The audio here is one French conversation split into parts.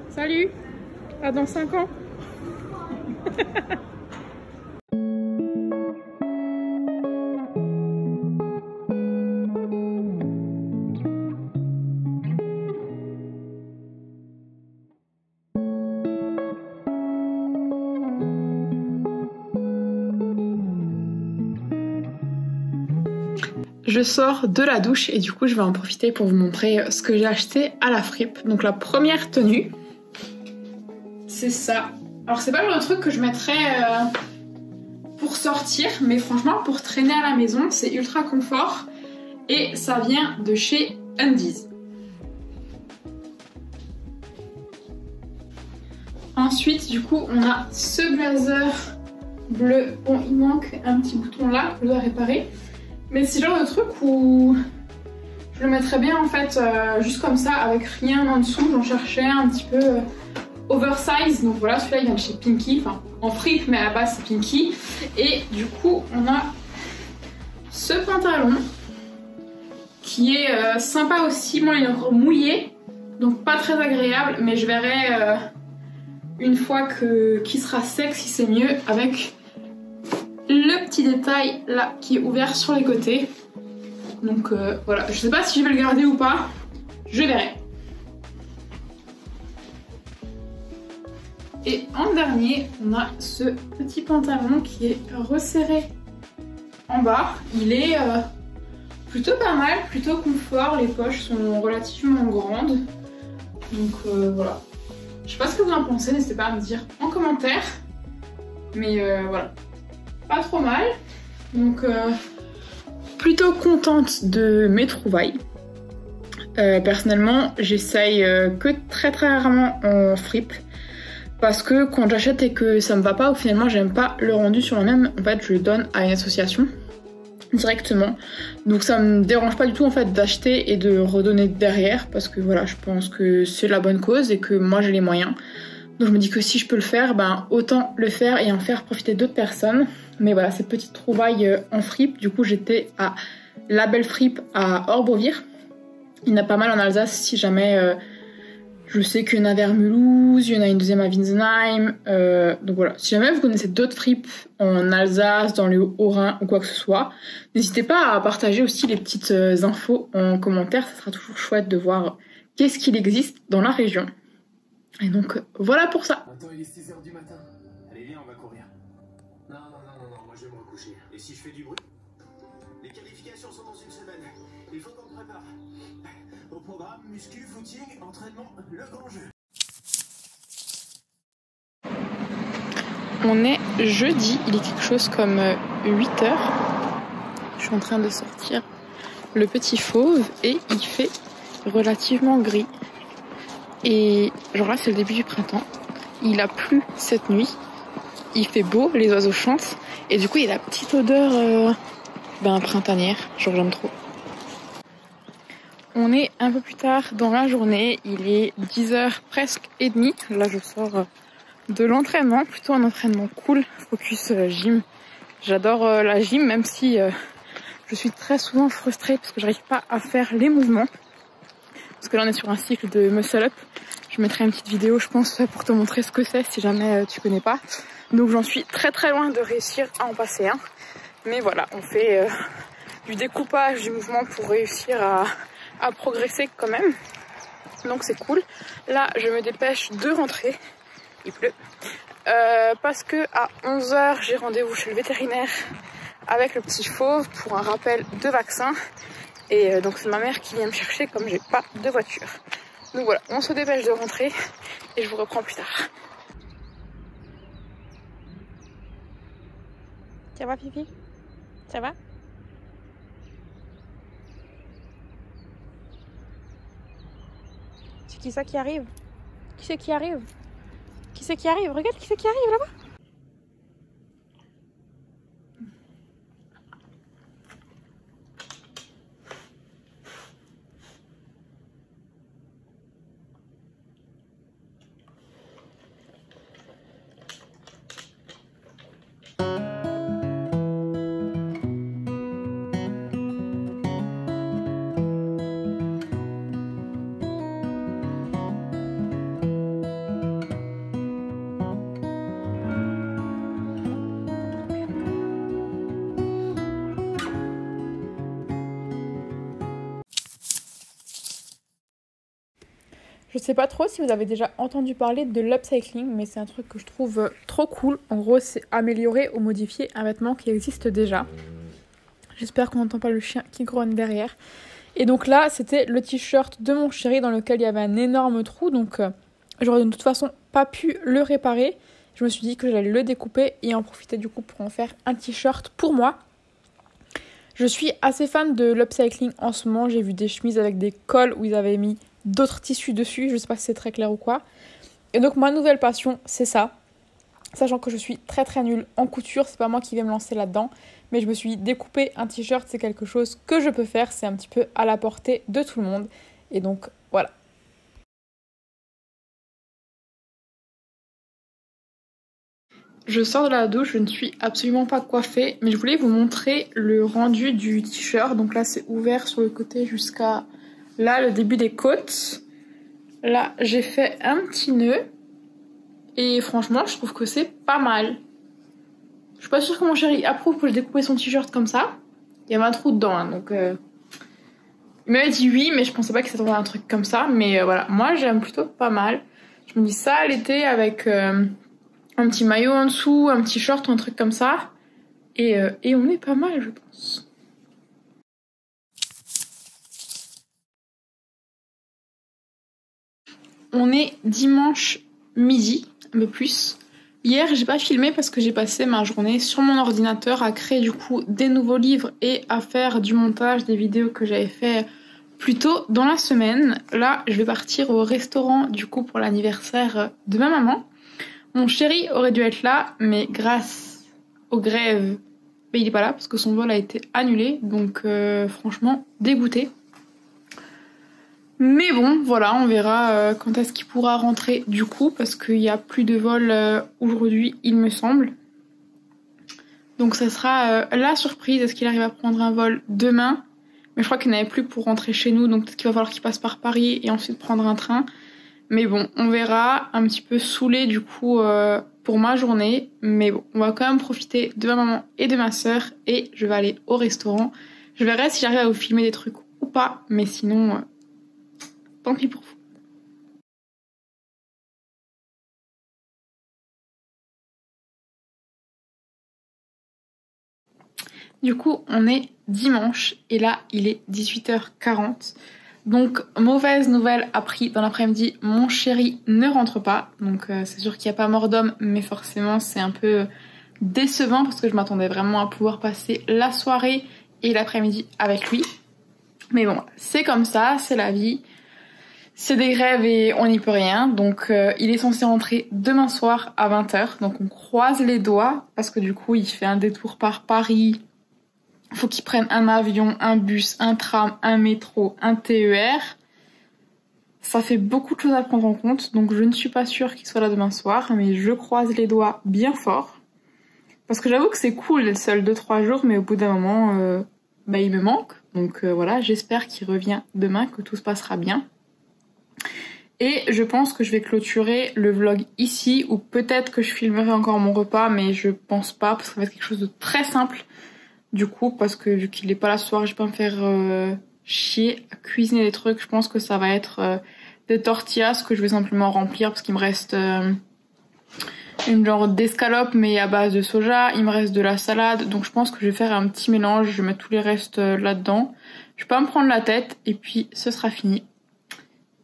Salut. À dans 5 ans. Je sors de la douche et du coup je vais en profiter pour vous montrer ce que j'ai acheté à la fripe. Donc la première tenue, c'est ça. Alors c'est pas le truc que je mettrais pour sortir, mais franchement pour traîner à la maison c'est ultra confort. Et ça vient de chez Undies. Ensuite du coup on a ce blazer bleu. Bon il manque un petit bouton là, je dois réparer. Mais c'est le genre de truc où je le mettrais bien en fait juste comme ça avec rien en dessous. J'en cherchais un petit peu oversize. Donc voilà, celui-là il vient de chez Pinky, enfin en fripe mais à la base c'est Pinky. Et du coup on a ce pantalon qui est sympa aussi. Moi il est encore mouillé donc pas très agréable, mais je verrai une fois qu'il sera sec si c'est mieux, avec le petit détail là qui est ouvert sur les côtés. Donc voilà, je sais pas si je vais le garder ou pas, je verrai. Et en dernier, on a ce petit pantalon qui est resserré en bas. Il est plutôt pas mal, plutôt confort, les poches sont relativement grandes. Donc voilà. Je sais pas ce que vous en pensez, n'hésitez pas à me dire en commentaire. Mais voilà. Pas trop mal, donc plutôt contente de mes trouvailles. Personnellement j'essaye que très rarement en fripe, parce que quand j'achète et que ça me va pas ou finalement j'aime pas le rendu sur moi-même, en fait je le donne à une association directement, donc ça me dérange pas du tout en fait d'acheter et de redonner derrière, parce que voilà je pense que c'est la bonne cause et que moi j'ai les moyens. Donc je me dis que si je peux le faire, ben autant le faire et en faire profiter d'autres personnes. Mais voilà, ces petites trouvailles en fripe. Du coup j'étais à La Belle Fripe à Orbeauvire. Il y en a pas mal en Alsace si jamais. Je sais qu'il y en a vers Mulhouse, il y en a une deuxième à Winsenheim. Donc voilà, si jamais vous connaissez d'autres fripes en Alsace, dans le Haut-Rhin ou quoi que ce soit, n'hésitez pas à partager aussi les petites infos en commentaire. Ça sera toujours chouette de voir qu'est-ce qu'il existe dans la région. Et donc voilà pour ça. Attends, il est 6h du matin. Allez, viens, on va courir. Non, moi je vais me recoucher. Et si je fais du bruit? Les qualifications sont dans une semaine. Il faut qu'on me prépare. Au programme, muscu, footing, entraînement, le grand jeu. On est jeudi, il est quelque chose comme 8h. Je suis en train de sortir le petit fauve et il fait relativement gris. Et genre là c'est le début du printemps, il a plu cette nuit, il fait beau, les oiseaux chantent et du coup il y a la petite odeur printanière, genre j'aime trop. On est un peu plus tard dans la journée, il est 10h presque et demie. Là je sors de l'entraînement, plutôt un entraînement cool, focus gym. J'adore la gym même si je suis très souvent frustrée parce que j'arrive pas à faire les mouvements. Parce que là on est sur un cycle de muscle up. Je mettrai une petite vidéo je pense pour te montrer ce que c'est si jamais tu connais pas. Donc j'en suis très loin de réussir à en passer un. Mais voilà, on fait du découpage du mouvement pour réussir à progresser quand même. Donc c'est cool. Là je me dépêche de rentrer. Il pleut. Parce que à 11h j'ai rendez-vous chez le vétérinaire avec le petit fauve pour un rappel de vaccin. Et donc c'est ma mère qui vient me chercher comme j'ai pas de voiture. Donc voilà, on se dépêche de rentrer et je vous reprends plus tard. Ça va Fifi? Ça va? C'est qui ça qui arrive? Qui c'est qui arrive? Qui c'est qui arrive? Regarde qui c'est qui arrive là-bas. Je sais pas trop si vous avez déjà entendu parler de l'upcycling, mais c'est un truc que je trouve trop cool. En gros, c'est améliorer ou modifier un vêtement qui existe déjà. J'espère qu'on n'entend pas le chien qui grogne derrière. Et donc là, c'était le t-shirt de mon chéri dans lequel il y avait un énorme trou. Donc j'aurais de toute façon pas pu le réparer. Je me suis dit que j'allais le découper et en profiter du coup pour en faire un t-shirt pour moi. Je suis assez fan de l'upcycling en ce moment. J'ai vu des chemises avec des cols où ils avaient mis d'autres tissus dessus. Je sais pas si c'est très clair ou quoi. Et donc ma nouvelle passion, c'est ça. Sachant que je suis très très nulle en couture, c'est pas moi qui vais me lancer là-dedans. Mais je me suis dit, découper un t-shirt, c'est quelque chose que je peux faire. C'est un petit peu à la portée de tout le monde. Et donc voilà. Je sors de la douche, je ne suis absolument pas coiffée, mais je voulais vous montrer le rendu du t-shirt. Donc là, c'est ouvert sur le côté jusqu'à là, le début des côtes. Là, j'ai fait un petit nœud. Et franchement, je trouve que c'est pas mal. Je suis pas sûre que mon chéri approuve pour découper son t-shirt comme ça. Il y avait un trou dedans, hein, donc... Il m'avait dit oui, mais je pensais pas que ça tombait un truc comme ça. Mais voilà, moi, j'aime plutôt pas mal. Je me dis ça l'été avec... un petit maillot en dessous, un petit short ou un truc comme ça. Et on est pas mal, je pense. On est dimanche midi, un peu plus. Hier, j'ai pas filmé parce que j'ai passé ma journée sur mon ordinateur à créer du coup des nouveaux livres et à faire du montage des vidéos que j'avais fait plus tôt dans la semaine. Là, je vais partir au restaurant du coup pour l'anniversaire de ma maman. Mon chéri aurait dû être là, mais grâce aux grèves, il est pas là parce que son vol a été annulé. Donc franchement, dégoûté. Mais bon, voilà, on verra quand est-ce qu'il pourra rentrer du coup, parce qu'il n'y a plus de vol aujourd'hui, il me semble. Donc ça sera la surprise, est-ce qu'il arrive à prendre un vol demain? Mais je crois qu'il n'avait plus pour rentrer chez nous, donc peut-être qu'il va falloir qu'il passe par Paris et ensuite prendre un train. Mais bon, on verra, un petit peu saoulé du coup pour ma journée. Mais bon, on va quand même profiter de ma maman et de ma soeur et je vais aller au restaurant. Je verrai si j'arrive à vous filmer des trucs ou pas, mais sinon... tant pis pour vous. Du coup, on est dimanche et là, il est 18h40. Donc, mauvaise nouvelle appris dans l'après-midi, mon chéri ne rentre pas. Donc, c'est sûr qu'il n'y a pas mort d'homme, mais forcément, c'est un peu décevant parce que je m'attendais vraiment à pouvoir passer la soirée et l'après-midi avec lui. Mais bon, c'est comme ça, c'est la vie. C'est des grèves et on n'y peut rien. Donc, il est censé rentrer demain soir à 20h. Donc, on croise les doigts parce que du coup, il fait un détour par Paris. Il faut qu'il prenne un avion, un bus, un tram, un métro, un TER. Ça fait beaucoup de choses à prendre en compte, donc je ne suis pas sûre qu'il soit là demain soir, mais je croise les doigts bien fort. Parce que j'avoue que c'est cool d'être seule 2-3 jours, mais au bout d'un moment, il me manque. Donc voilà, j'espère qu'il revient demain, que tout se passera bien. Et je pense que je vais clôturer le vlog ici, ou peut-être que je filmerai encore mon repas, mais je pense pas, parce que ça va être quelque chose de très simple. Du coup, parce que vu qu'il est pas là ce soir, je vais pas me faire chier à cuisiner des trucs. Je pense que ça va être des tortillas que je vais simplement remplir parce qu'il me reste une genre d'escalope mais à base de soja. Il me reste de la salade, donc je pense que je vais faire un petit mélange. Je vais mettre tous les restes là-dedans. Je vais pas me prendre la tête et puis ce sera fini.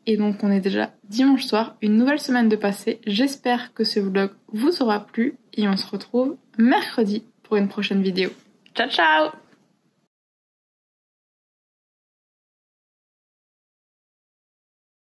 Et donc on est déjà dimanche soir, une nouvelle semaine de passée. J'espère que ce vlog vous aura plu et on se retrouve mercredi pour une prochaine vidéo. Ciao ciao!